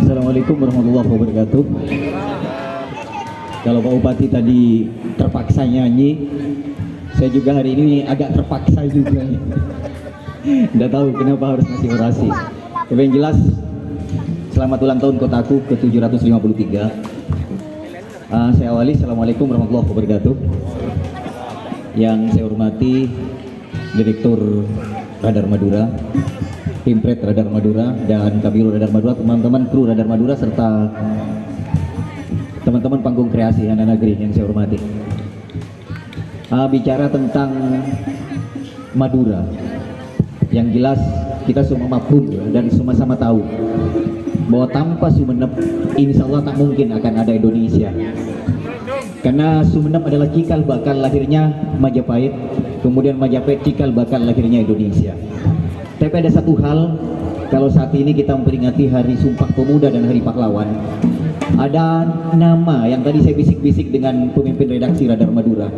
Assalamualaikum warahmatullahi wabarakatuh. Kalau Pak Bupati tadi terpaksa nyanyi, saya juga hari ini agak terpaksa juga. Nggak tahu kenapa harus ngasih orasi. Tapi yang jelas, selamat ulang tahun kotaku ke-753. Saya awali, Assalamualaikum warahmatullahi wabarakatuh. Yang saya hormati Direktur Radar Madura, Timpret Radar Madura, dan Kabiro Radar Madura, teman-teman kru Radar Madura, serta teman-teman panggung kreasi Hana Negeri yang saya hormati. Bicara tentang Madura, yang jelas kita semua mafhum dan sama-sama tahu bahwa tanpa Sumeneb insya Allah tak mungkin akan ada Indonesia, karena Sumeneb adalah cikal bakal lahirnya Majapahit, kemudian Majapahit cikal bakal lahirnya Indonesia. Tapi ada satu hal, kalau saat ini kita memperingati Hari Sumpah Pemuda dan Hari Pahlawan, ada nama yang tadi saya bisik-bisik dengan pemimpin redaksi Radar Madura.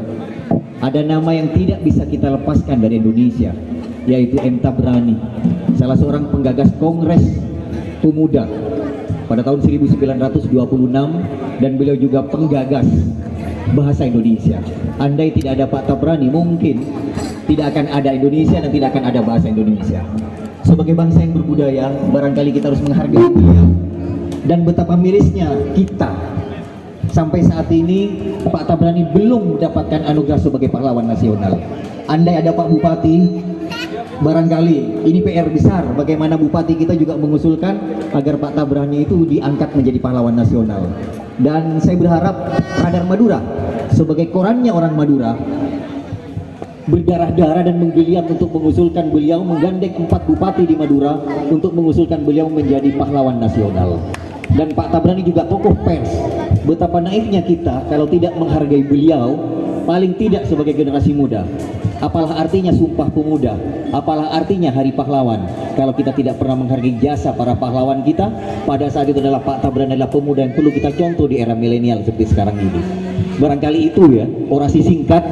Ada nama yang tidak bisa kita lepaskan dari Indonesia, yaitu M. Tabrani, salah seorang penggagas Kongres Pemuda pada tahun 1926, dan beliau juga penggagas bahasa Indonesia. Andai tidak ada Pak Tabrani, mungkin tidak akan ada Indonesia dan tidak akan ada bahasa Indonesia. Sebagai bangsa yang berbudaya, barangkali kita harus menghargai beliau. Dan betapa mirisnya kita sampai saat ini Pak Tabrani belum mendapatkan anugerah sebagai pahlawan nasional. Andai ada Pak Bupati, barangkali ini PR besar bagaimana Bupati kita juga mengusulkan agar Pak Tabrani itu diangkat menjadi pahlawan nasional. Dan saya berharap Radar Madura sebagai korannya orang Madura berdarah-darah dan menggeliat untuk mengusulkan beliau, menggandeng 4 bupati di Madura untuk mengusulkan beliau menjadi pahlawan nasional. Dan Pak Tabrani juga tokoh pers. Betapa naifnya kita kalau tidak menghargai beliau, paling tidak sebagai generasi muda. Apalah artinya Sumpah Pemuda, apalah artinya Hari Pahlawan kalau kita tidak pernah menghargai jasa para pahlawan kita. Pada saat itu adalah Pak Tabrani adalah pemuda yang perlu kita contoh di era milenial seperti sekarang ini. Barangkali itu ya, orasi singkat,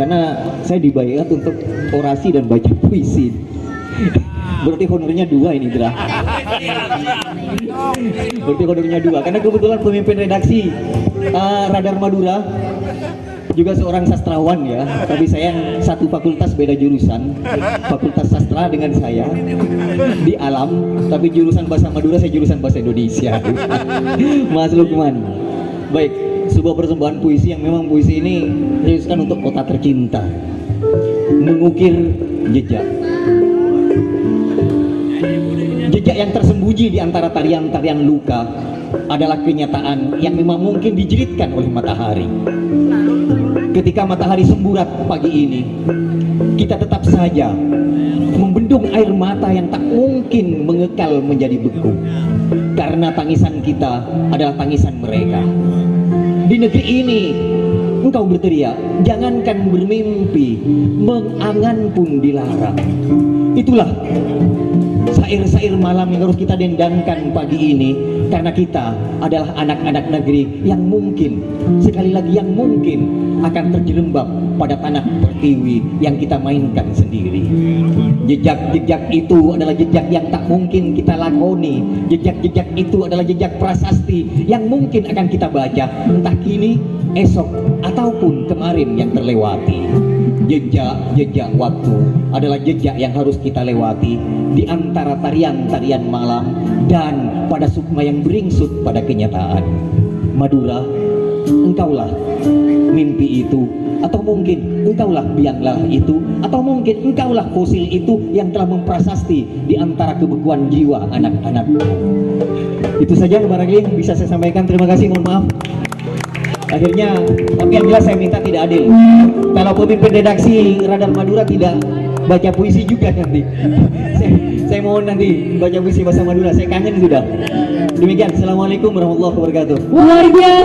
karena saya dibayar untuk orasi dan baca puisi. Berarti honornya 2 ini, Dra. Berarti honornya 2, karena kebetulan pemimpin redaksi Radar Madura juga seorang sastrawan ya, tapi saya satu fakultas beda jurusan, fakultas sastra dengan saya di alam, tapi jurusan bahasa Madura, saya jurusan bahasa Indonesia. Mas Lukman. Baik, sebuah persembahan puisi yang memang puisi ini dituliskan untuk kota tercinta, mengukir jejak yang tersembunyi di antara tarian-tarian luka adalah kenyataan yang memang mungkin dijelitkan oleh matahari. Ketika matahari semburat pagi ini, kita tetap saja membendung air mata yang tak mungkin mengekal menjadi beku, karena tangisan kita adalah tangisan mereka. Di negeri ini engkau berteriak, jangankan bermimpi, mengangan pun dilarang. Itulah syair-syair malam yang harus kita dendangkan pagi ini, karena kita adalah anak-anak negeri yang mungkin, sekali lagi yang mungkin akan terjerembab pada tanah pertiwi yang kita mainkan sendiri. Jejak-jejak itu adalah jejak yang tak mungkin kita lakoni. Jejak-jejak itu adalah jejak prasasti yang mungkin akan kita baca entah kini, esok, ataupun kemarin yang terlewati. Jejak-jejak waktu adalah jejak yang harus kita lewati di antara tarian-tarian malam dan pada sukma yang beringsut pada kenyataan. Madura, engkaulah mimpi itu, atau mungkin engkaulah biang lalah itu, atau mungkin engkaulah fosil itu yang telah memprasasti di antara kebekuan jiwa anak-anakku. Itu saja barangkali yang bisa saya sampaikan. Terima kasih, mohon maaf. Akhirnya, tapi yang jelas saya minta tidak adil kalau pemimpin redaksi Radar Madura tidak baca puisi juga nanti. Saya mohon nanti baca puisi bahasa Madura, saya kangen sudah. Demikian, Assalamualaikum warahmatullahi wabarakatuh. Luar biasa.